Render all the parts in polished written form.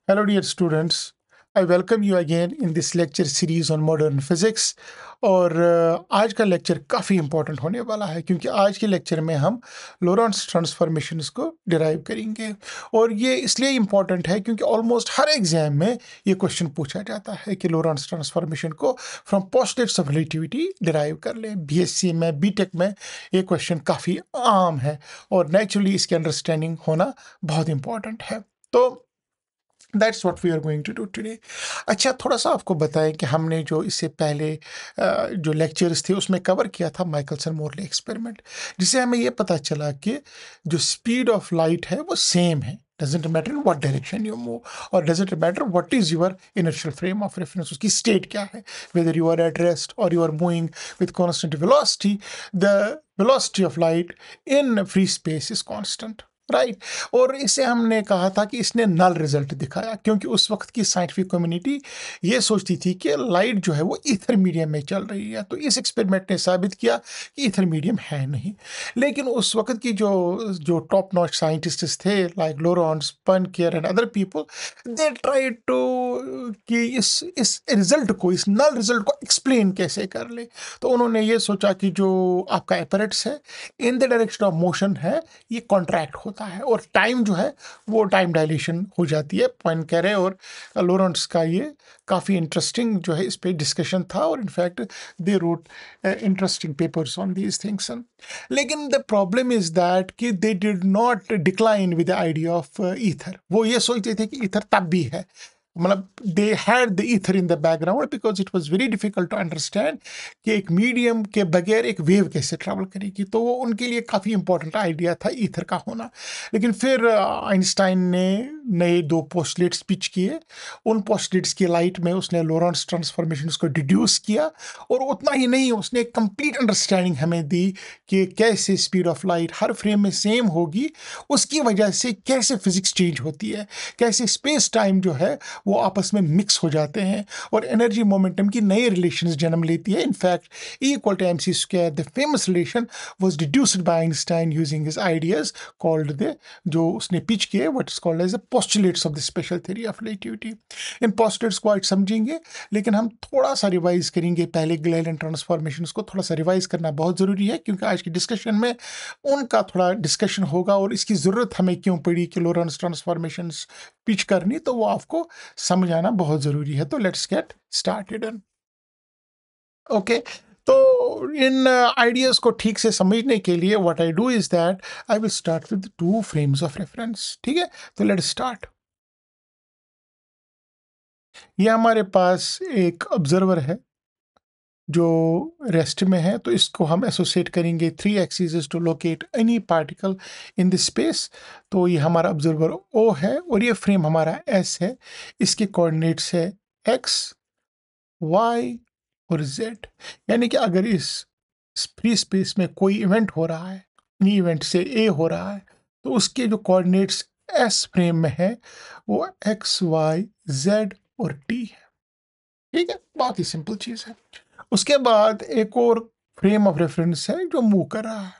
Hello, dear students. I welcome you again in this lecture series on modern physics. और आज का lecture काफ़ी important होने वाला है क्योंकि आज के लेक्चर में हम लोरेंट्ज़ ट्रांसफॉर्मेशंस को डिराइव करेंगे। और ये इसलिए इम्पॉर्टेंट है क्योंकि ऑलमोस्ट हर एग्जाम में ये क्वेश्चन पूछा जाता है कि लोरेंट्ज़ ट्रांसफॉर्मेशन को फ्रॉम पोस्टलेट्स ऑफ रिलेटिविटी डिराइव कर लें। बीएससी में, बीटेक में ये क्वेश्चन काफ़ी आम है और नेचुरली इसकी अंडरस्टैंडिंग होना बहुत इंपॉर्टेंट है। तो that's what we are going to do today. अच्छा, थोड़ा सा आपको बताएं कि हमने जो इससे पहले जो लेक्चर्स थे उसमें कवर किया था माइकलसन मोरले एक्सपेरिमेंट, जिससे हमें ये पता चला कि जो स्पीड ऑफ लाइट है वो सेम है। Doesn't matter in what direction you move or doesn't matter what is your inertial frame of reference, उसकी स्टेट क्या है, whether you are at rest or you are moving with constant velocity, the velocity of light in free space is constant, right. और इसे हमने कहा था कि इसने नल रिजल्ट दिखाया क्योंकि उस वक्त की साइंटिफिक कम्युनिटी ये सोचती थी कि लाइट जो है वो ईथर मीडियम में चल रही है। तो इस एक्सपेरिमेंट ने साबित किया कि ईथर मीडियम है नहीं। लेकिन उस वक्त की जो जो टॉप नॉच साइंटिस्ट्स थे like Lorentz, Poincaré and other people, they try to कि इस रिजल्ट को, इस नल रिजल्ट को एक्सप्लेन कैसे कर ले। तो उन्होंने ये सोचा कि जो आपका एपरेट्स है in the direction of motion है ये कॉन्ट्रैक्ट होता है और टाइम जो है वो टाइम डायलेशन हो जाती है। पॉइनकेरे और लोरेंट्ज़ का ये काफ़ी इंटरेस्टिंग जो है इस पे डिस्कशन था और in fact they wrote interesting papers on these things. लेकिन द प्रॉब्लम इज दैट कि they did not decline with the idea of ether. वो ये सोचते थे कि ईथर तब भी है, मतलब they had the ether in the background because it was very difficult to understand कि एक मीडियम के बगैर एक वेव कैसे ट्रैवल करेगी। तो वो उनके लिए काफ़ी इंपॉर्टेंट आइडिया था ईथर का होना। लेकिन फिर आइंस्टाइन ने नए दो पोस्टलेट्स पिच किए। उन पोस्टलेट्स की लाइट में उसने लोरेंट्ज़ ट्रांसफॉर्मेशन को डिड्यूस किया और उतना ही नहीं, उसने एक कंप्लीट अंडरस्टैंडिंग हमें दी कि कैसे speed of light her frame में सेम होगी, उसकी वजह से कैसे फिजिक्स चेंज होती है, कैसे स्पेस टाइम जो है वो आपस में मिक्स हो जाते हैं और एनर्जी मोमेंटम की नई रिलेशंस जन्म लेती है। In fact E equal to mc square, the famous relation was deduced by Einstein using his ideas called the, जो उसने पिच किए, what is called as the postulates of the special theory of relativity। In postulates को आज समझेंगे लेकिन हम थोड़ा सा रिवाइज करेंगे। पहले ग्लेलन ट्रांसफॉर्मेशंस को थोड़ा सा रिवाइज करना बहुत ज़रूरी है क्योंकि आज की डिस्कशन में उनका थोड़ा डिस्कशन होगा और इसकी ज़रूरत हमें क्यों पड़ी कि लोरेंट्ज़ ट्रांसफॉर्मेशंस पिच करनी, तो वो आपको समझ आना बहुत ज़रूरी है। तो लेट्स गेट स्टार्टेड। ओके, तो इन आइडियाज़ को ठीक से समझने के लिए what I do is that I will start with two frames of reference. ठीक है, तो लेट्स स्टार्ट। ये हमारे पास एक ऑब्जर्वर है जो रेस्ट में है, तो इसको हम एसोसिएट करेंगे 3 axis to locate any particle in this space. तो ये हमारा ऑब्जर्वर ओ है और ये फ्रेम हमारा एस है। इसके कोऑर्डिनेट्स है एक्स, वाई और जेड। यानी कि अगर इस फ्री स्पेस में कोई इवेंट हो रहा है, इन्हीं इवेंट से ए हो रहा है, तो उसके जो कोऑर्डिनेट्स एस फ्रेम में है वो एक्स, वाई, जेड और टी है। ठीक है, बहुत ही सिंपल चीज है। उसके बाद एक और फ्रेम ऑफ रेफरेंस है जो मूव कर रहा है।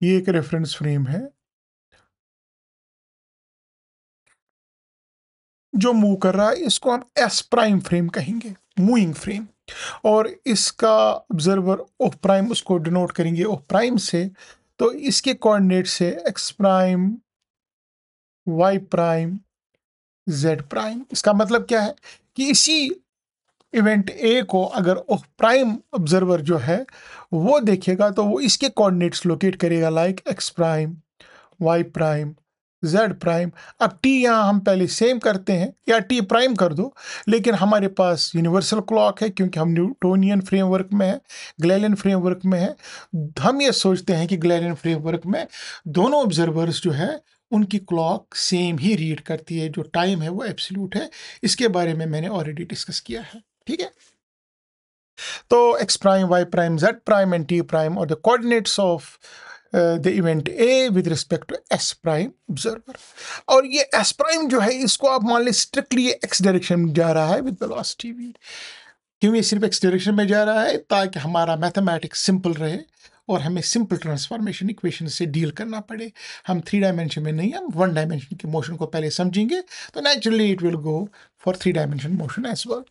ये एक रेफरेंस फ्रेम है जो मूव कर रहा है, इसको हम एस प्राइम फ्रेम कहेंगे, मूविंग फ्रेम। और इसका ऑब्जर्वर ओ प्राइम, उसको डिनोट करेंगे ओ प्राइम से। तो इसके कोऑर्डिनेट से x prime, y prime, z prime. इसका मतलब क्या है कि इसी इवेंट ए को अगर ओ प्राइम ऑब्जर्वर जो है वो देखेगा तो वो इसके कोऑर्डिनेट्स लोकेट करेगा like x prime, y prime, z prime. अब टी यहाँ हम पहले सेम करते हैं या टी प्राइम कर दो, लेकिन हमारे पास यूनिवर्सल क्लॉक है क्योंकि हम न्यूटोनियन फ्रेमवर्क में है, ग्लेलियन फ्रेमवर्क में है। हम ये सोचते हैं कि ग्लेलियन फ्रेमवर्क में दोनों ऑब्जर्वर्स जो है उनकी क्लॉक सेम ही रीड करती है, जो टाइम है वो एब्सोल्यूट है। इसके बारे में मैंने ऑलरेडी डिस्कस किया है। ठीक है, तो x prime, y prime, z prime and t prime और the coordinates of the event a with respect to s prime observer. और ये s प्राइम जो है इसको आप मान लें स्ट्रिक्टली x डायरेक्शन में जा रहा है विद वेलोसिटी v। क्यों ये सिर्फ x डायरेक्शन में जा रहा है? ताकि हमारा मैथमेटिक्स सिंपल रहे और हमें सिंपल ट्रांसफॉर्मेशन इक्वेशन से डील करना पड़े। हम 3 डायमेंशन में नहीं, हम 1 डायमेंशन के मोशन को पहले समझेंगे, तो naturally it will go for 3 dimension motion as well.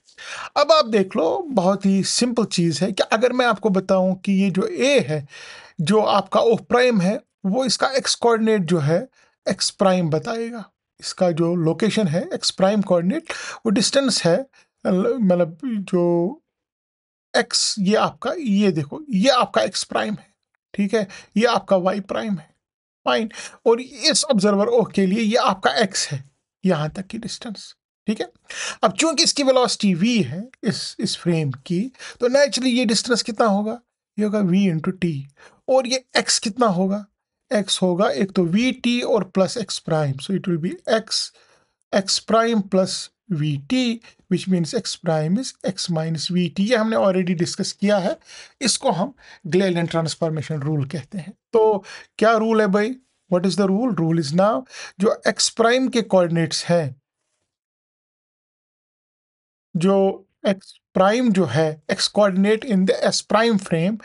अब आप देख लो, बहुत ही सिंपल चीज़ है कि अगर मैं आपको बताऊं कि ये जो ए है, जो आपका ओ प्राइम है, वो इसका एक्स कोऑर्डिनेट जो है एक्स प्राइम बताएगा। इसका जो लोकेशन है एक्स प्राइम कोऑर्डिनेट, वो डिस्टेंस है, मतलब जो एक्स, ये आपका, ये देखो, ये आपका एक्स प्राइम है, ठीक है, ये आपका वाई प्राइम है, फाइन। और इस ऑब्जर्वर ओ के लिए ये आपका एक्स है, यहां तक की डिस्टेंस, ठीक है। अब चूंकि इसकी वेलोसिटी v है इस फ्रेम की, तो नेचुरली ये डिस्टेंस कितना होगा, ये होगा v इंटू टी। और ये x कितना होगा, x होगा एक तो वी टी और plus ex prime, so it will be ex prime plus v T, which means ex prime is x minus v T. ये हमने ऑलरेडी डिस्कस किया है, इसको हम ग्लेलियन ट्रांसफॉर्मेशन रूल कहते हैं। तो क्या रूल है भाई, what is the rule? Rule is now, जो एक्स प्राइम के कोऑर्डिनेट्स हैं, जो एक्स प्राइम जो है, x coordinate in the S prime frame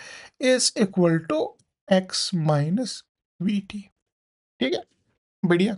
is equal to x minus v t, ठीक है, बढ़िया।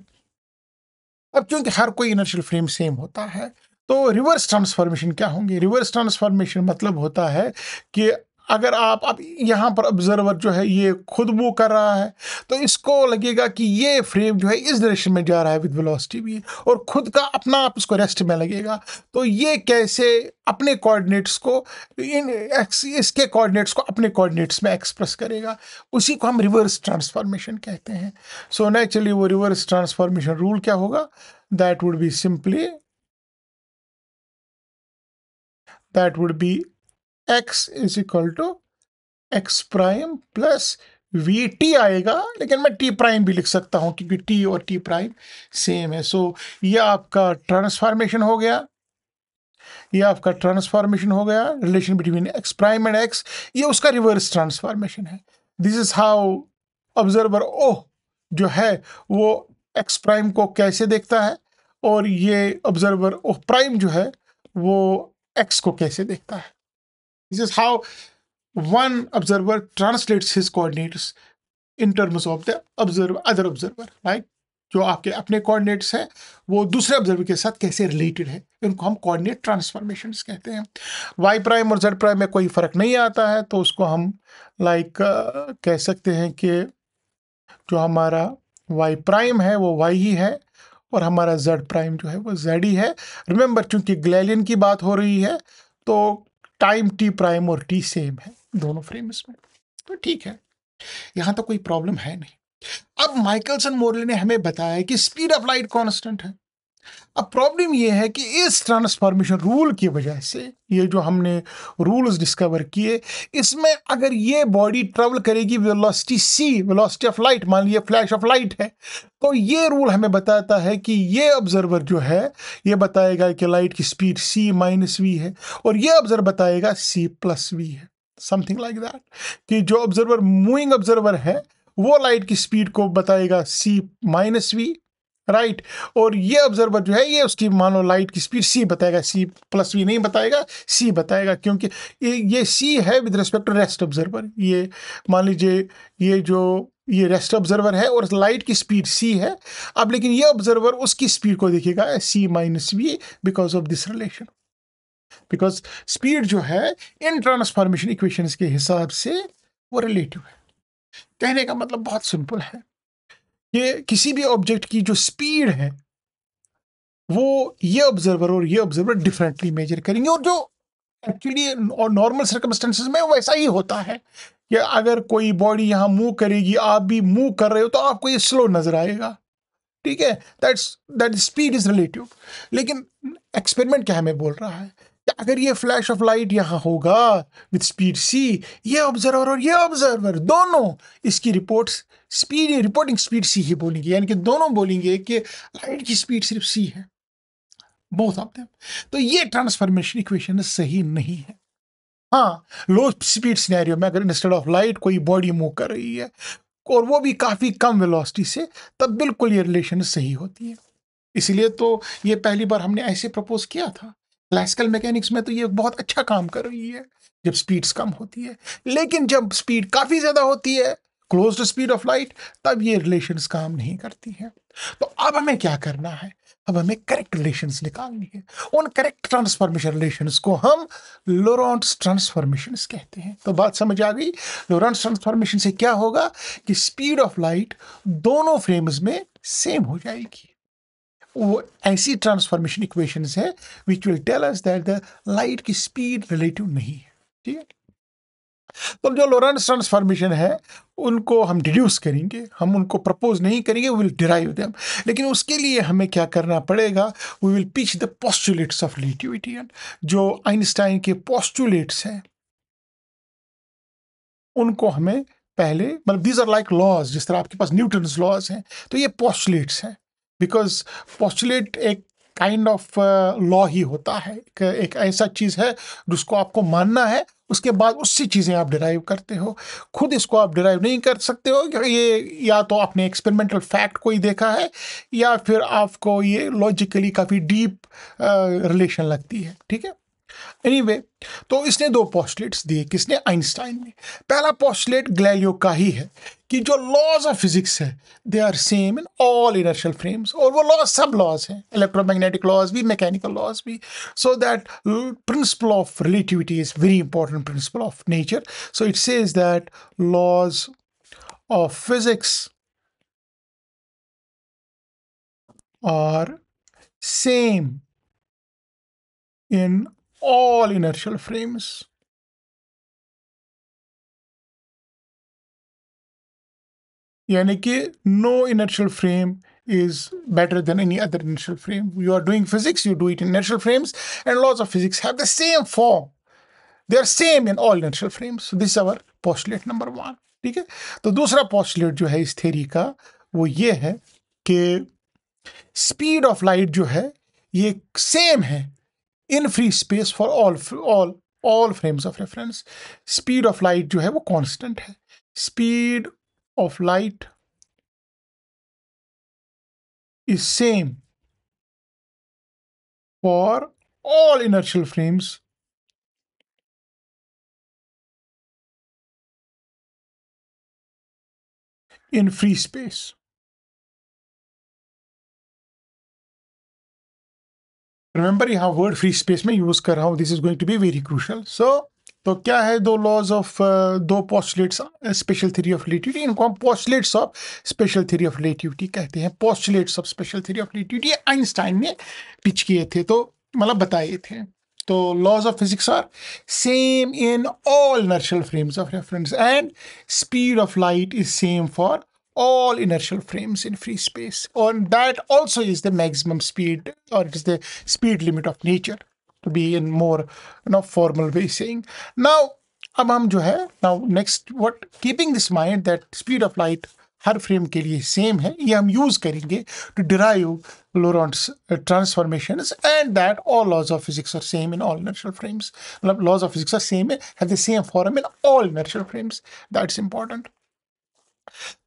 अब क्योंकि हर कोई इनर्शियल फ्रेम सेम होता है, तो रिवर्स ट्रांसफॉर्मेशन क्या होंगे? रिवर्स ट्रांसफॉर्मेशन मतलब होता है कि अगर आप अब यहाँ पर ऑब्जर्वर जो है ये खुद मूव कर रहा है, तो इसको लगेगा कि ये फ्रेम जो है इस डायरेक्शन में जा रहा है विद वेलोसिटी भी, और खुद का अपना आप इसको रेस्ट में लगेगा। तो ये कैसे अपने कोऑर्डिनेट्स को इन एक्स, इसके कोऑर्डिनेट्स को अपने कोऑर्डिनेट्स में एक्सप्रेस करेगा, उसी को हम रिवर्स ट्रांसफॉर्मेशन कहते हैं। सो नेचुरली वो रिवर्स ट्रांसफॉर्मेशन रूल क्या होगा? That would be simply, that would be x is equal to x prime plus v T आएगा, लेकिन मैं t प्राइम भी लिख सकता हूं क्योंकि t और t प्राइम सेम है। सो ये आपका ट्रांसफॉर्मेशन हो गया, ये आपका ट्रांसफॉर्मेशन हो गया, relation between x prime and x, ये उसका रिवर्स ट्रांसफॉर्मेशन है। दिस इज हाउ ऑब्जर्वर ओ जो है वो x प्राइम को कैसे देखता है, और ये ऑब्जर्वर ओ प्राइम जो है वो x को कैसे देखता है। This is how one observer translates his coordinates in terms of the observer, other observer, right. जो आपके अपने कोऑर्डिनेट्स हैं वो दूसरे ऑब्जर्वर के साथ कैसे रिलेटेड है, इनको हम कोऑर्डिनेट ट्रांसफॉर्मेशंस कहते हैं। वाई प्राइम और जेड प्राइम में कोई फर्क नहीं आता है, तो उसको हम कह सकते हैं कि जो हमारा वाई प्राइम है वो वाई ही है, और हमारा जेड प्राइम जो है वो जेड ही है। रिमेंबर, चूंकि ग्लेलियन की बात हो रही है, तो टाइम टी प्राइम और टी सेम है दोनों फ्रेम्स में, तो ठीक है, यहां तो कोई प्रॉब्लम है नहीं। अब माइकलसन मोरले ने हमें बताया कि स्पीड ऑफ लाइट कांस्टेंट है। अब प्रॉब्लम ये है कि इस ट्रांसफॉर्मेशन रूल की वजह से, ये जो हमने रूल्स डिस्कवर किए, इसमें अगर ये बॉडी ट्रेवल करेगी velocity c, velocity of light, मान लीजिए फ्लैश ऑफ लाइट है, तो ये रूल हमें बताता है कि ये ऑब्जर्वर जो है ये बताएगा कि लाइट की स्पीड c माइनस वी है, और ये ऑब्जर्वर बताएगा c प्लस वी है, समथिंग लाइक दैट। कि जो ऑब्जर्वर मूविंग ऑब्जर्वर है वो लाइट की स्पीड को बताएगा c माइनस वी, राइट। और ये ऑब्जर्वर जो है ये उसकी मान लो लाइट की स्पीड c बताएगा, c प्लस वी नहीं बताएगा, c बताएगा, क्योंकि ये c है with respect to rest observer. ये मान लीजिए ये रेस्ट ऑब्जर्वर है और लाइट की स्पीड c है। अब लेकिन ये ऑब्जर्वर उसकी स्पीड को देखेगा c minus v, because of this relation, because speed जो है इन ट्रांसफॉर्मेशन इक्वेशंस के हिसाब से वो रिलेटिव है। कहने का मतलब बहुत सिंपल है कि किसी भी ऑब्जेक्ट की जो स्पीड है वो ये ऑब्जर्वर और ये ऑब्जर्वर डिफरेंटली मेजर करेंगे, और जो एक्चुअली और नॉर्मल सर्कमस्टेंसेस में वैसा ही होता है कि अगर कोई बॉडी यहाँ मूव करेगी, आप भी मूव कर रहे हो, तो आपको ये स्लो नजर आएगा, ठीक है, दैट स्पीड इज रिलेटिव। लेकिन एक्सपेरिमेंट क्या हमें बोल रहा है कि अगर ये फ्लैश ऑफ लाइट यहाँ होगा विद स्पीड c, ये ऑब्जर्वर और ये ऑब्जर्वर दोनों इसकी रिपोर्टिंग स्पीड c ही बोलेंगे, यानी कि दोनों बोलेंगे कि लाइट की स्पीड सिर्फ c है, बोथ ऑफ देम। तो ये ट्रांसफॉर्मेशन इक्वेशन सही नहीं है। हाँ, लो स्पीड सिनेरियो में अगर इंस्टेड ऑफ लाइट कोई बॉडी मूव कर रही है और वो भी काफी कम वेलोसिटी से, तब बिल्कुल ये रिलेशन सही होती है। इसलिए तो ये पहली बार हमने ऐसे प्रपोज किया था क्लासिकल मैकेनिक्स में तो ये बहुत अच्छा काम कर रही है जब स्पीड्स कम होती है, लेकिन जब स्पीड काफ़ी ज़्यादा होती है, close to speed of light, तब ये रिलेशंस काम नहीं करती हैं। तो अब हमें क्या करना है? अब हमें करेक्ट रिलेशंस निकालनी है। उन करेक्ट ट्रांसफॉर्मेशन रिलेशंस को हम लोरेंट्ज़ ट्रांसफॉर्मेशंस कहते हैं। तो बात समझ आ गई? लोरेंट्ज़ ट्रांसफॉर्मेशन से क्या होगा कि स्पीड ऑफ लाइट दोनों फ्रेम्स में सेम हो जाएगी। वो ऐसी ट्रांसफॉर्मेशन इक्वेशंस है which will tell us that the light की स्पीड रिलेटिव नहीं है। ठीक है, तो जो लोरेंट्ज़ ट्रांसफॉर्मेशन है उनको हम डिड्यूस करेंगे, हम उनको प्रपोज नहीं करेंगे, वी विल डिराइव देम। लेकिन उसके लिए हमें क्या करना पड़ेगा? We will pitch the postulates of relativity. जो आइंस्टाइन के पोस्टुलेट्स हैं उनको हमें पहले, मतलब दीज आर लाइक लॉज, जिस तरह आपके पास न्यूटन्स लॉज हैं, तो ये पोस्टुलेट्स हैं। बिकॉज पोस्टुलेट एक काइंड ऑफ लॉ ही होता है, एक ऐसा चीज़ है जिसको आपको मानना है, उसके बाद उससे चीज़ें आप डिराइव करते हो। खुद इसको आप डिराइव नहीं कर सकते हो, ये या तो आपने एक्सपेरिमेंटल फैक्ट कोई देखा है या फिर आपको ये लॉजिकली काफ़ी डीप रिलेशन लगती है। ठीक है, एनीवे, तो इसने दो पोस्टुलेट्स दिए, किसने? आइंस्टाइन ने। पहला पोस्टुलेट गैलीलियो का ही है कि जो लॉज ऑफ फिजिक्स है they are same in all inertial frames, और वो लॉज सब लॉज हैं, इलेक्ट्रोमैग्नेटिक लॉज भी, मैकेनिकल लॉज भी। So that principle of relativity is very important principle of nature. So it says that laws of physics are same in all inertial frames. यानी कि no inertial frame is better than any other inertial frame. You are doing physics, you do it in inertial frames, and laws of physics have the same form. They are same in all inertial frames. So this is our postulate number 1. ठीक है, तो दूसरा postulate जो है इस theory का वो ये है कि speed of light जो है ये same है in free space for all frames of reference. Speed of light जो है वो constant है. Speed of light is same for all inertial frames in free space. Remember यहाँ वर्ड फ्री स्पेस में यूज कर रहा हूँ, this is going to be very crucial. तो क्या है दो लॉज ऑफ दो postulates special theory of relativity, इनको हम postulates of special theory of relativity कहते हैं। Postulates of special theory of relativity Einstein ने पिच किए थे, तो मतलब बताए थे। तो laws of physics are same in all inertial frames of reference and speed of light is same for all inertial frames in free space, and that also is the maximum speed, or it is the speed limit of nature, to be in more formal way saying. Now अब हम जो है now next what keeping this mind that speed of light हर frame के लिए same है, ये हम यूज करेंगे to derive Lorentz transformations and that all laws of physics are same in all inertial frames. मतलब laws of physics are same have the same form in all inertial frames, that's important.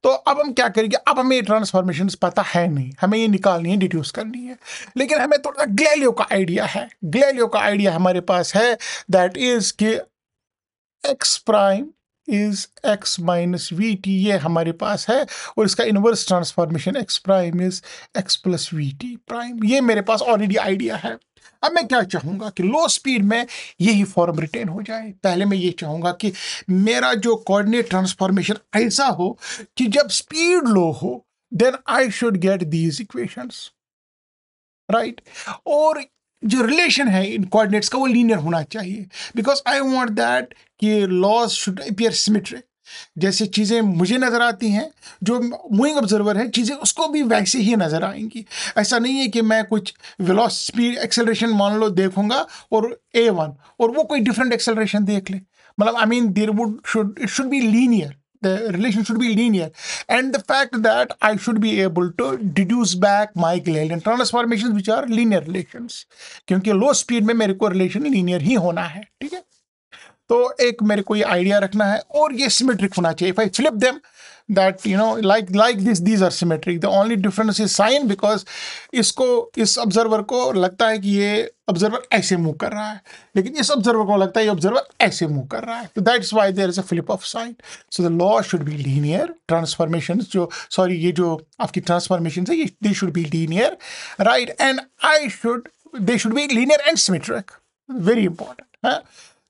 तो अब हम क्या करेंगे? अब हमें transformation पता है नहीं, हमें ये निकालनी है, डिड्यूस करनी है, लेकिन हमें थोड़ा गैलीलियो का आइडिया है। गैलीलियो का आइडिया हमारे पास है, दैट इज कि ex prime is x minus v T, ये हमारे पास है, और इसका inverse transformation ex prime is x plus v t prime, ये मेरे पास ऑलरेडी आइडिया है। अब मैं क्या चाहूंगा कि लो स्पीड में यही फॉर्म रिटेन हो जाए। पहले मैं ये चाहूंगा कि मेरा जो कोऑर्डिनेट ट्रांसफॉर्मेशन ऐसा हो कि जब स्पीड लो हो then I should get these equations, right. और जो रिलेशन है इन कोऑर्डिनेट्स का वो लीनियर होना चाहिए, बिकॉज आई वांट दैट कि लॉज शुड अपीयर सिमेट्रिक। जैसे चीज़ें मुझे नज़र आती हैं, जो मूविंग ऑब्जर्वर है चीज़ें उसको भी वैसे ही नज़र आएंगी। ऐसा नहीं है कि मैं कुछ वेलोसिटी स्पीड एक्सेलरेशन मान लो देखूंगा और a1 और वो कोई डिफरेंट एक्सेलरेशन देख ले। मतलब I mean there it should be linear, the relation should be linear, and the fact that I should be able to deduce back my Galilean transformations which are linear relations, क्योंकि लो speed में मेरे को relation linear ही होना है। ठीक है, तो एक मेरे को ये आइडिया रखना है और ये सिमेट्रिक होना चाहिए. If I flip them, that like this, these are symmetric. The only difference is sign, because इस ऑब्जर्वर को लगता है कि ये ऑब्जर्वर ऐसे मूव कर रहा है, लेकिन इस ऑब्जर्वर को लगता है ये ऑब्जर्वर ऐसे मूव कर रहा है. तो that's why there is a flip of sign. So the law should be linear. Transformations ये जो आपकी ट्रांसफॉर्मेशन है, ये they should be linear, right, and they should be linear and symmetric. Very important है.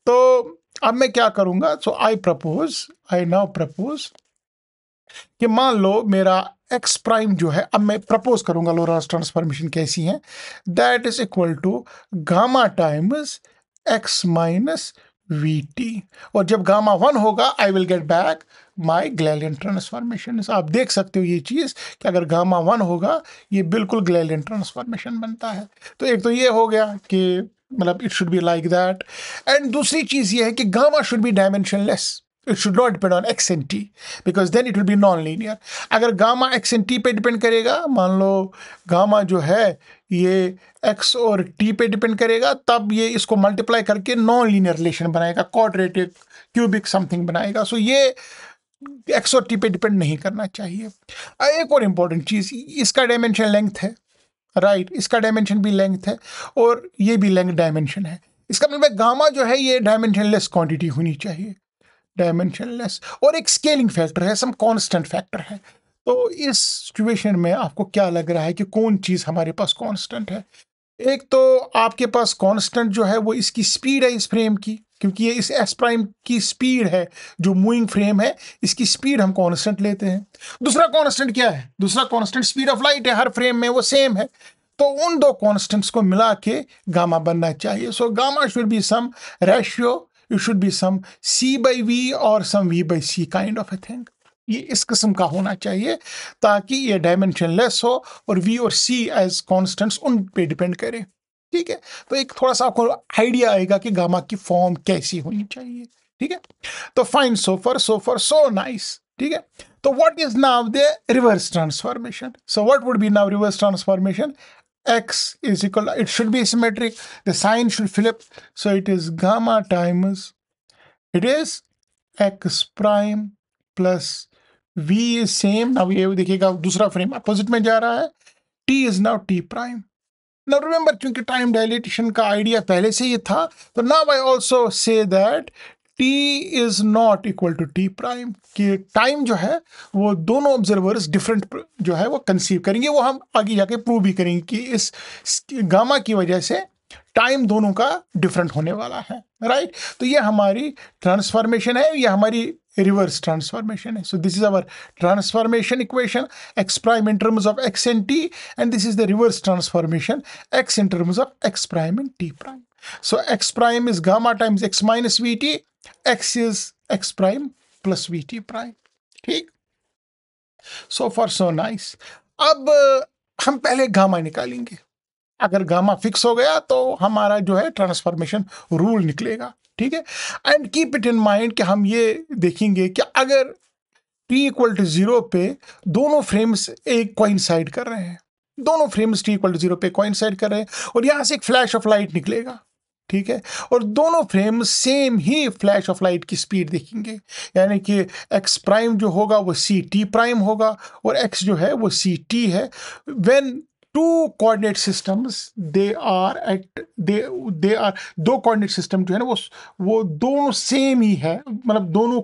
तो अब मैं क्या करूंगा, सो आई नाउ प्रपोज कि मान लो मेरा एक्स प्राइम जो है, अब मैं प्रपोज करूंगा लोरेंट्ज़ ट्रांसफॉर्मेशन कैसी है, that is equal to gamma times x minus v t. और जब गामा 1 होगा, I will get back my Galilean transformation. आप देख सकते हो ये चीज़ कि अगर गामा 1 होगा, ये बिल्कुल ग्लेलियन ट्रांसफॉर्मेशन बनता है. तो एक तो ये हो गया कि मतलब it should be like that. And दूसरी चीज़ ये है कि gamma should B dimensionless. It should not depend on x and t, because then it will be non-linear. अगर गामा x and t पे डिपेंड करेगा, मान लो गामा जो है ये x और t पे डिपेंड करेगा, तब ये इसको मल्टीप्लाई करके नॉन लीनियर रिलेशन बनाएगा, क्वाड्रेटिक, क्यूबिक समथिंग बनाएगा. सो ये x और t पे डिपेंड नहीं करना चाहिए. एक और इम्पॉर्टेंट चीज़, इसका डायमेंशन लेंथ है, राइट, इसका डायमेंशन भी लेंथ है और ये भी लेंथ डायमेंशन है. इसका मतलब गामा जो है ये डायमेंशनलेस क्वांटिटी होनी चाहिए, डायमेंशनलेस, और एक स्केलिंग फैक्टर है, सम कांस्टेंट फैक्टर है. तो इस सिचुएशन में आपको क्या लग रहा है कि कौन चीज़ हमारे पास कांस्टेंट है? एक तो आपके पास कांस्टेंट जो है वो इसकी स्पीड है इस फ्रेम की, क्योंकि ये इस एस प्राइम की स्पीड है, जो मूविंग फ्रेम है इसकी स्पीड हम कांस्टेंट लेते हैं. दूसरा कांस्टेंट क्या है? दूसरा कांस्टेंट स्पीड ऑफ लाइट है, हर फ्रेम में वो सेम है. तो उन दो कांस्टेंट्स को मिला के गामा बनना चाहिए. So gamma should be some ratio, it should be some c by v or some v by c kind of a thing. ये इस किस्म का होना चाहिए ताकि ये डायमेंशनलेस हो और v और c एज कॉन्स्टेंट्स उन पे डिपेंड करे. ठीक है, तो एक थोड़ा सा आपको आइडिया आएगा कि गामा की फॉर्म कैसी होनी चाहिए. ठीक है, तो fine, so for so nice. ठीक है, तो what is now the reverse transformation? So what would be now reverse transformation? X is equal to, it should be symmetric, the sign should flip, so it is gamma times, it is x prime plus v is same. now ये देखिएगा दूसरा frame opposite में जा रहा है, t is now t prime. now remember, क्योंकि time dilatation का idea पहले से ही था, तो now I also say that t is not equal to t prime, कि टाइम जो है वो दोनों ऑब्जर्वर्स डिफरेंट जो है वो कंसीव करेंगे. वो हम आगे जाके प्रूव भी करेंगे कि इस गामा की वजह से टाइम दोनों का डिफरेंट होने वाला है, राइट. तो ये हमारी ट्रांसफॉर्मेशन है, ये हमारी रिवर्स ट्रांसफॉर्मेशन है. So this is our transformation equation, x prime in terms of x and t, and this is the reverse transformation, x in terms of x prime and t prime. So x prime is gamma times x minus vt, x is x prime plus vt prime. ठीक, so far so nice. अब हम पहले gamma निकालेंगे. अगर gamma fix हो गया तो हमारा जो है ट्रांसफॉर्मेशन रूल निकलेगा. ठीक है, and keep it in mind कि हम ये देखेंगे कि अगर t इक्वल टू 0 पे दोनों फ्रेम्स एक कोइंसाइड कर रहे हैं, दोनों फ्रेम्स t इक्वल टू 0 पे कोइंसाइड कर रहे हैं, और यहाँ से एक फ्लैश ऑफ लाइट निकलेगा. ठीक है, और दोनों frame same he flash of light की स्पीड देखेंगे, यानी कि x प्राइम जो होगा वो c t प्राइम होगा और x जो है वो c t है. When two coordinate systems they are दो कोऑर्डिनेट सिस्टम जो है ना वो दोनों सेम ही है, मतलब दोनों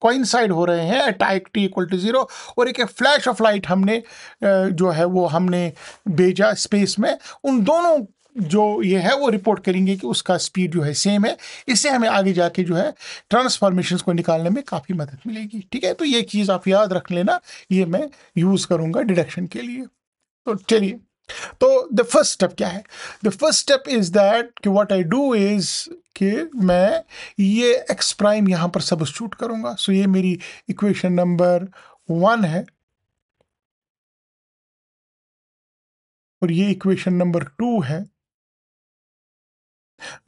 कोइंसाइड हो रहे हैं एट t इक्वल टू 0, और एक फ्लैश ऑफ लाइट हमने जो है वो हमने भेजा स्पेस में, उन दोनों जो ये है वो रिपोर्ट करेंगे कि उसका स्पीड जो है सेम है. इससे हमें आगे जाके जो है ट्रांसफॉर्मेशंस को निकालने में काफ़ी मदद मिलेगी. ठीक है, तो ये चीज़ आप याद रख लेना, ये मैं यूज़ करूँगा डिडक्शन के लिए. तो चलिए, तो द फर्स्ट स्टेप क्या है? The first step is that कि व्हाट आई डू इज कि मैं ये एक्स प्राइम यहाँ पर सबस्टिट्यूट करूँगा. सो ये मेरी इक्वेशन नंबर 1 है और ये इक्वेशन नंबर 2 है.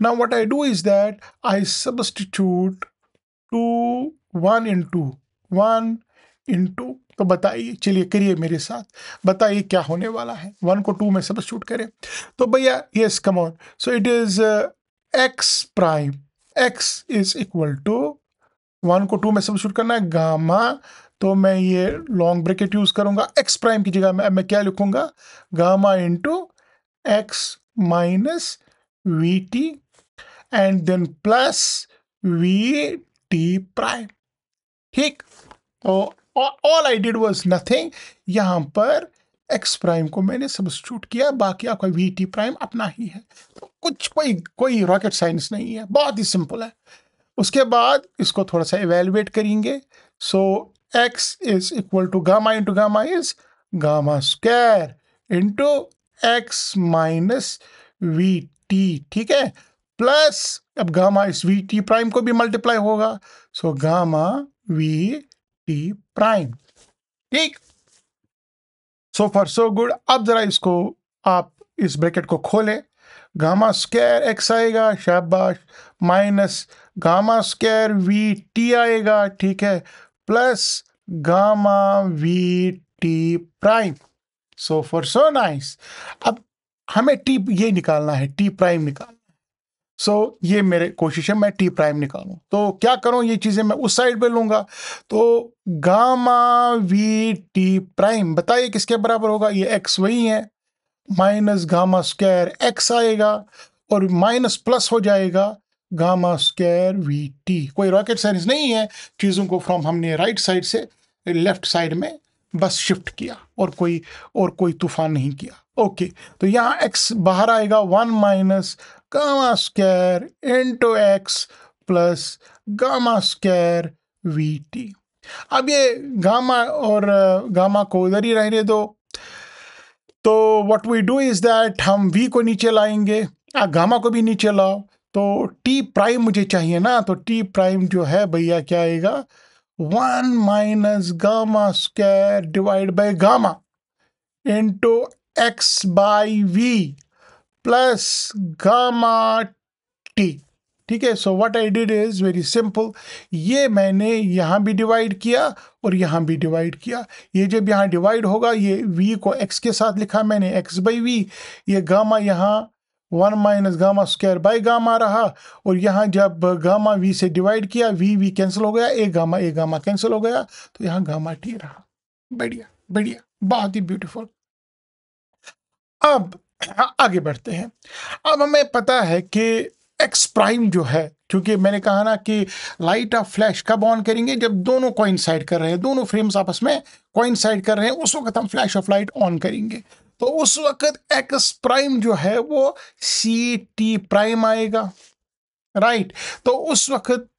Now what I do is that I substitute 2 1 into तो बताइए, चलिए करिए मेरे साथ, बताइए क्या होने वाला है. 1 को 2 में सबस्टिट्यूट करें तो भैया, yes come on. So it is x prime, x is equal to 1 को 2 में सब्स्टिट्यूट करना है, गामा, तो मैं ये लॉन्ग ब्रैकेट यूज करूंगा, x प्राइम की जगह मैं क्या लिखूंगा, gamma into x minus v t and then plus v t prime. ठीक, तो all I did was nothing, यहां पर x प्राइम को मैंने सब्स्टिट्यूट किया, बाकी आपका वी टी प्राइम अपना ही है, तो कुछ कोई रॉकेट साइंस नहीं है, बहुत ही सिंपल है। उसके बाद इसको थोड़ा सा इवेलुएट करेंगे। So x is equal to gamma into gamma is gamma square into x minus v t, ठीक है, प्लस अब गामा इस वी टी प्राइम को भी मल्टीप्लाई होगा, so gamma we t prime. ठीक, सो फॉर सो गुड। अब जरा इसको आप इस ब्रैकेट को खोलें, गामा स्क्वायर एक्स आएगा, शाबाश, minus gamma square we T आएगा, ठीक है, plus gamma we t prime. So for so nice. अब हमें टी ये निकालना है, टी प्राइम निकालना है। सो ये मेरे कोशिश है मैं टी प्राइम निकालूं, तो क्या करूं, ये चीजें मैं उस साइड पे लूंगा, तो गामा वी टी प्राइम बताइए किसके बराबर होगा, ये एक्स वही है, माइनस गामा स्क्वायर एक्स आएगा और माइनस प्लस हो जाएगा गामा स्क्वायर वी टी। कोई रॉकेट साइंस नहीं है, चीज़ों को फ्रॉम हमने राइट साइड से लेफ्ट साइड में बस शिफ्ट किया और कोई तूफान नहीं किया। ओके, तो यहाँ x बाहर आएगा, 1 minus gamma square into x plus gamma square we T. अब ये गामा और गामा को इधर ही रहने दो, तो what we do is that हम v को नीचे लाएंगे, गामा को भी नीचे लाओ, तो t प्राइम मुझे चाहिए ना, तो t प्राइम जो है भैया क्या आएगा, 1 minus gamma square divide by gamma into x by v plus gamma t. ठीक है, so what I did is very simple, ये मैंने यहाँ भी डिवाइड किया और यहाँ भी डिवाइड किया, ये जब यहाँ डिवाइड होगा, ये v को x के साथ लिखा मैंने x बाई वी, ये गामा यहाँ 1 minus gamma square by gamma रहा, और यहाँ जब गामा v से डिवाइड किया, v कैंसिल हो गया, ए गामा कैंसिल हो गया, तो यहाँ गामा टी रहा। बढ़िया बढ़िया, बहुत ही ब्यूटीफुल। अब आगे बढ़ते हैं। अब हमें पता है कि एक्स प्राइम जो है, क्योंकि मैंने कहा ना कि लाइट ऑफ फ्लैश कब ऑन करेंगे, जब दोनों कोइंसाइड कर रहे हैं, दोनों फ्रेम्स आपस में कोइंसाइड कर रहे हैं, उस वक्त हम फ्लैश ऑफ लाइट ऑन करेंगे। तो उस वक्त एक्स प्राइम जो है वो सी टी प्राइम आएगा, राइट। तो उस वक्त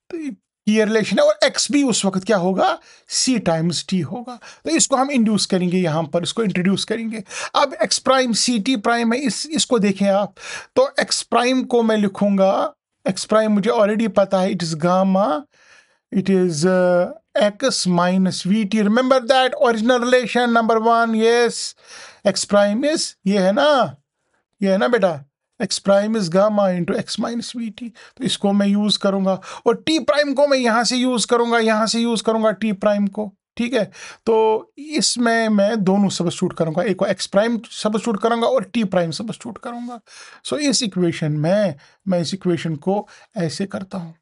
ये रिलेशन है, और x भी उस वक्त क्या होगा, c टाइम्स t होगा। तो इसको हम इंड्यूस करेंगे, यहां पर इसको इंट्रोड्यूस करेंगे। अब x prime c t prime है, इसको देखें आप, तो x प्राइम को मैं लिखूंगा, x प्राइम मुझे ऑलरेडी पता है, it is gamma, it is x minus v T, remember that original relation number 1, yes, x prime is ये है ना बेटा, x prime is gamma into x minus v T, तो इसको मैं यूज करूंगा, और t प्राइम को मैं यहां से यूज करूंगा t प्राइम को, ठीक है। तो इसमें मैं दोनों सब्स्टिट्यूट करूंगा, एक को x प्राइम सब्स्टिट्यूट करूंगा और t प्राइम सब्स्टिट्यूट करूंगा। सो इस इक्वेशन में मैं इस इक्वेशन को ऐसे करता हूं,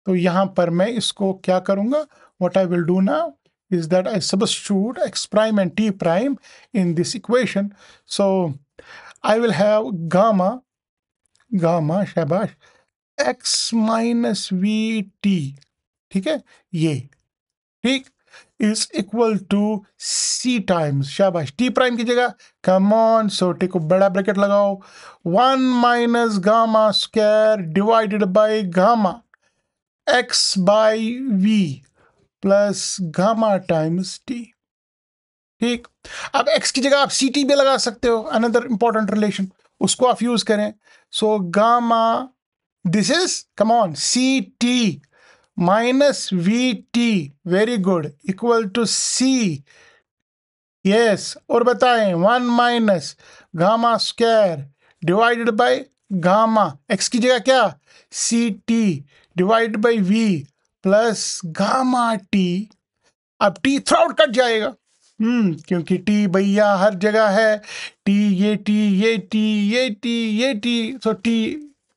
तो यहां पर मैं इसको क्या करूंगा, what I will do now is that I substitute x prime and t prime in this equation. So I will have gamma, शाबाश, x minus vt, ठीक है, ये ठीक, is equal to c times, शाबाश, t प्राइम की जगह, come on, so टेको बड़ा ब्रैकेट लगाओ, 1 minus gamma square divided by gamma x by v plus gamma times T. ठीक, अब x की जगह आप सी टी भी लगा सकते हो, अनदर इंपॉर्टेंट रिलेशन, उसको आप यूज करें। So gamma, this is come on c t minus v t, very good, equal to c, yes, और बताएं 1 minus gamma square divided by gamma, x की जगह क्या, c t divided by v plus gamma t. अब t throughout cut जाएगा, क्योंकि T भैया हर जगह है, टी, ये टी, ये टी, ये टी, ये टी, सो टी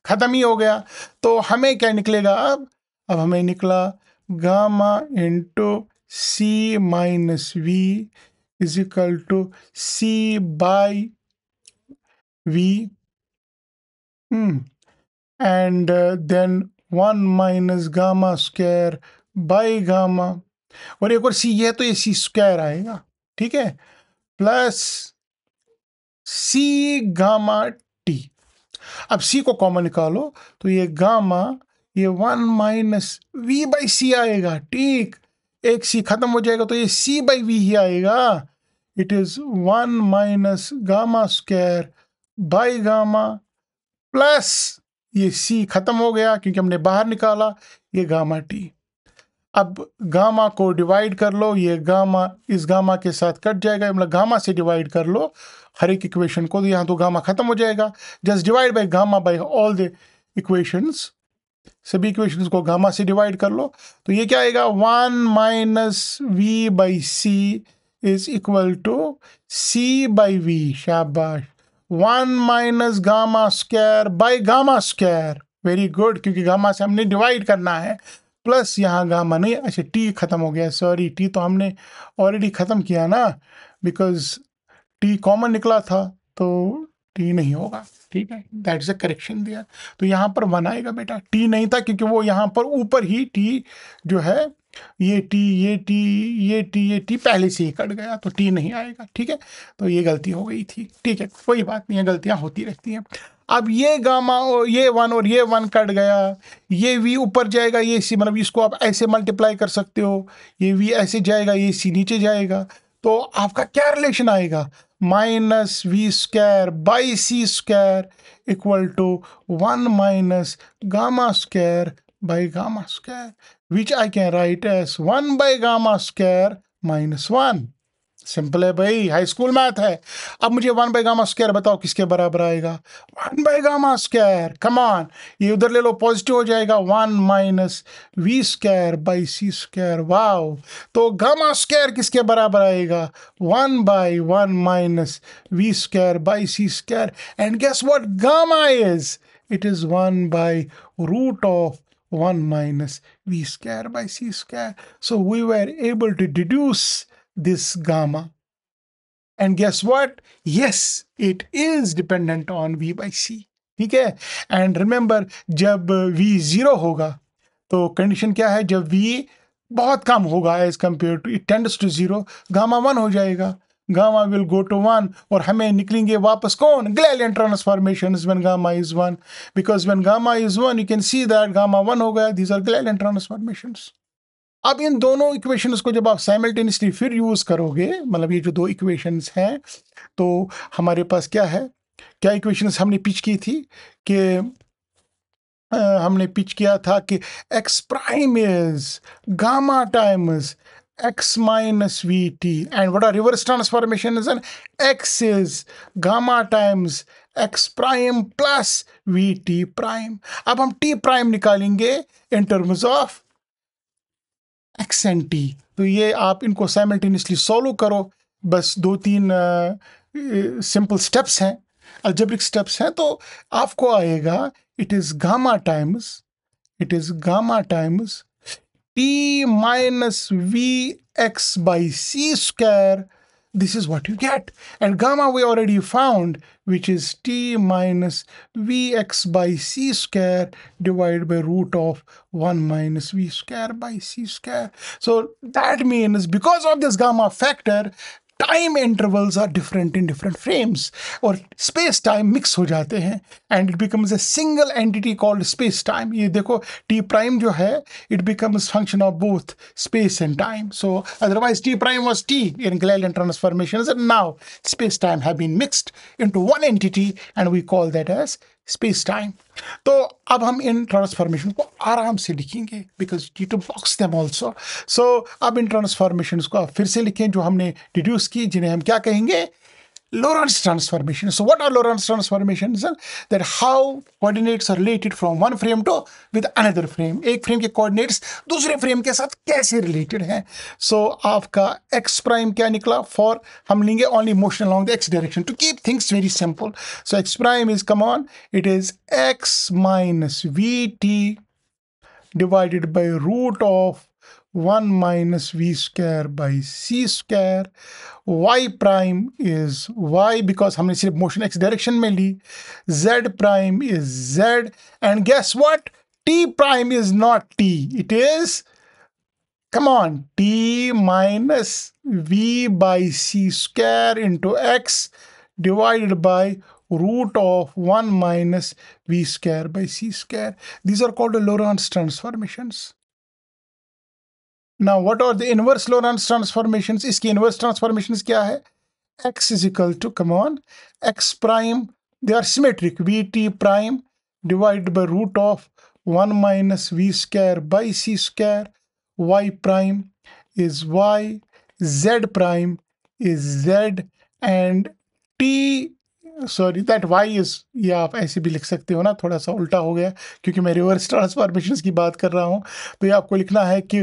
खत्म ही हो गया। तो हमें क्या निकलेगा अब हमें निकला gamma into c minus v is equal to c by v and then 1 minus gamma square by gamma, और एक और सी है तो ये सी स्क्वायर आएगा, ठीक है, प्लस सी गामा टी। अब सी को कॉमन निकालो तो ये गामा, ये 1 माइनस वी बाई सी आएगा, ठीक, एक सी खत्म हो जाएगा तो ये सी बाई वी ही आएगा। It is 1 minus gamma square by gamma plus ये सी खत्म हो गया क्योंकि हमने बाहर निकाला, ये गामा टी। अब गामा को डिवाइड कर लो, ये गामा इस गामा के साथ कट जाएगा, मतलब गामा से डिवाइड कर लो हर एक इक्वेशन को, तो यहाँ तो गामा खत्म हो जाएगा। Just divide by gamma by all the equations, सभी इक्वेशंस को गामा से डिवाइड कर लो, तो ये क्या आएगा 1 minus v by c is equal to c by v, शाबाश, 1 minus gamma square by gamma square, very good, क्योंकि गामा से हमने डिवाइड करना है, प्लस यहाँ गामा नहीं, अच्छा टी खत्म हो गया, सॉरी टी तो हमने ऑलरेडी खत्म किया ना, बिकॉज टी कॉमन निकला था तो टी नहीं होगा, ठीक है, दैट इज अ करेक्शन दिया। तो यहाँ पर 1 आएगा बेटा, टी नहीं था क्योंकि वो यहाँ पर ऊपर ही टी जो है, ये टी ये टी ये टी ये टी पहले से ही कट गया तो टी नहीं आएगा, ठीक है, तो ये गलती हो गई थी, ठीक है, कोई बात नहीं है, गलतियाँ होती रहती हैं। अब ये गामा और ये 1 और ये 1 कट गया, ये वी ऊपर जाएगा, ये सी, मतलब इसको आप ऐसे मल्टीप्लाई कर सकते हो, ये वी ऐसे जाएगा, ये सी नीचे जाएगा, तो आपका क्या रिलेशन आएगा, minus v square by c square equal to 1 minus gamma square by gamma square, which I can write as 1 by gamma square minus 1। Simple है भाई, हाई स्कूल मैथ है। अब मुझे 1 बाई गामा स्क्वायर बताओ किसके बराबर आएगा, 1 by gamma square, come on, ये उधर ले लो, पॉजिटिव हो जाएगा, 1 minus v square by c square, wow, तो गामा स्क्वायर किसके बराबर आएगा, 1 by 1 minus v square by c square, and guess what gamma is, it is 1 by root of 1 minus v square by c square. So we were able to deduce this gamma. And guess what? Yes, it is dependent on v by c. ठीक है, and remember जब v 0 होगा तो condition क्या है, जब v बहुत कम होगा as compare to it tends to 0, gamma 1 हो जाएगा, गामा विल गो टू 1, और हमें निकलेंगे वापस कौन, Galilean transformations when gamma is 1, because when gamma is 1 you can see that gamma 1 हो गया, these are Galilean transformations। अब इन दोनों इक्वेशंस को जब आप साइमल्टेनियसली फिर यूज करोगे, मतलब ये जो दो इक्वेशंस हैं, तो हमारे पास क्या है, क्या इक्वेशंस हमने पिच की थी कि हमने पिच किया था कि x prime is gamma times x minus vt, and what are reverse transformation is, an x is gamma times x prime plus vt prime। अब हम t prime निकालेंगे in terms of x and t, तो ये आप इनको simultaneously solve करो, बस 2-3 simple steps हैं, अलजेब्रिक स्टेप्स हैं, तो आपको आएगा it is gamma times t minus vx by c square, this is what you get, and gamma we already found, which is t minus vx by c square divided by root of 1 minus v square by c square। So that means because of this gamma factor, time intervals are different in different frames, और space time मिक्स हो जाते हैं, and it becomes a single entity called space time. ये देखो t prime जो है, it becomes function of both space and time, so otherwise t prime was t in Galilean transformations, and now space time have been mixed into one entity and we call that as space time. तो अब हम इन transformation को आराम से लिखेंगे, because you to box them also. So अब इन ट्रांसफॉर्मेशन को आप फिर से लिखें जो हमने डिड्यूस की, जिन्हें हम क्या कहेंगे, Lorentz transformation. So what are Lorentz transformations? That how coordinates are related from one frame to with another frame. एक frame के coordinates दूसरे frame के साथ कैसे related हैं. So आपका x prime क्या निकला? For हम लेंगे only motion along the x direction to keep things very simple. So x prime is, come on, it is x minus vt divided by root of 1 minus v square by c square. Y prime is y because हमने सिर्फ motion x direction में ली. Z prime is z, and guess what? T prime is not t. It is, come on, t minus v by c square into x divided by root of 1 minus v square by c square. These are called the Lorentz transformations. Now, what are the inverse Lorentz transformations? इसकी inverse transformations क्या है? X is equal to, come on, x prime, they are symmetric, vt prime divided by root of 1 minus v square by c square. Y prime is y, z prime is z, and t, sorry that y is, ये आप ऐसे भी लिख सकते हो ना, थोड़ा सा उल्टा हो गया क्योंकि मैं रिवर्स ट्रांसफॉर्मेशंस की बात कर रहा हूँ. तो ये आपको लिखना है कि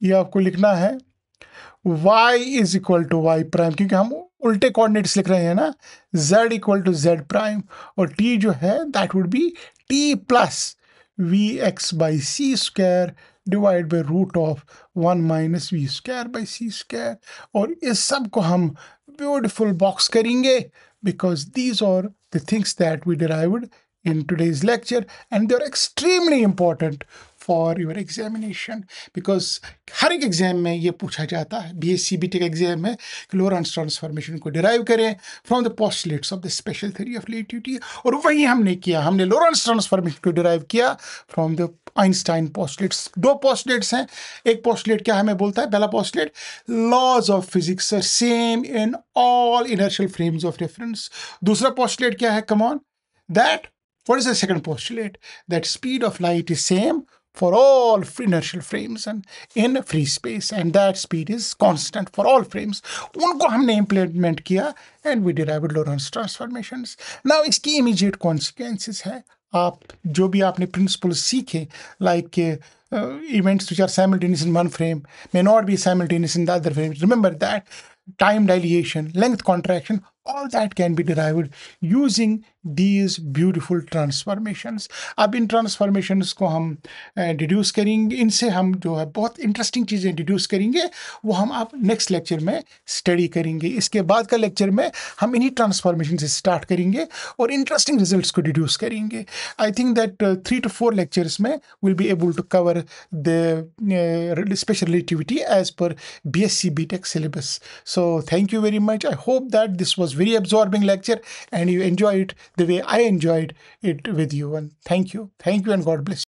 ये आपको लिखना है y इज इक्वल टू वाई प्राइम, क्योंकि हम उल्टे कोऑर्डिनेट्स लिख रहे हैं ना, z इक्वल टू z प्राइम, और t जो है that would be t plus v x by c square divide by root of 1 minus v square by c square. और इस सब को हम ब्यूटिफुल बॉक्स करेंगे because these are the things that we derived in today's lecture, and they're extremely important for your examination because हर एक exam में ये पूछा जाता है, BSc BTech एग्जाम में, कि Lorentz ट्रांसफॉर्मेशन को डिराइव करें from the postulates of the special theory of relativity. और वही हमने किया, हमने Lorentz ट्रांसफॉर्मेशन को डिराइव किया फ्रॉम द आइंस्टाइन पोस्टुलेट्स. दो पोस्टुलेट्स हैं. एक पोस्टुलेट क्या हमें बोलता है? पहला postulate, laws of physics are same in all inertial frames of reference. दूसरा पोस्टुलेट क्या है? Come on, that what is the second postulate? That speed of light is same for all inertial frames and in free space, and that speed is constant for all frames. उनको हमने implement किया and we derived Lorentz transformations. Now इसकी immediate consequences है. आप जो भी आपने principles सीखे, like events which are simultaneous in one frame may not be simultaneous in the other frame. Remember that time dilation, length contraction, all that can be derived using these beautiful transformations. अब इन transformations को हम deduce करेंगे, इनसे हम जो है बहुत interesting चीज़ें deduce करेंगे, वो हम आप next lecture में study करेंगे. इसके बाद का lecture में हम इन्हीं transformation से start करेंगे और interesting results को deduce करेंगे. I think that 3 to 4 lectures में we'll be able to cover the special relativity as per BSc BTech syllabus. So thank you very much. I hope that this was very absorbing lecture and you enjoy it the way I enjoyed it with you. And thank you and God bless you.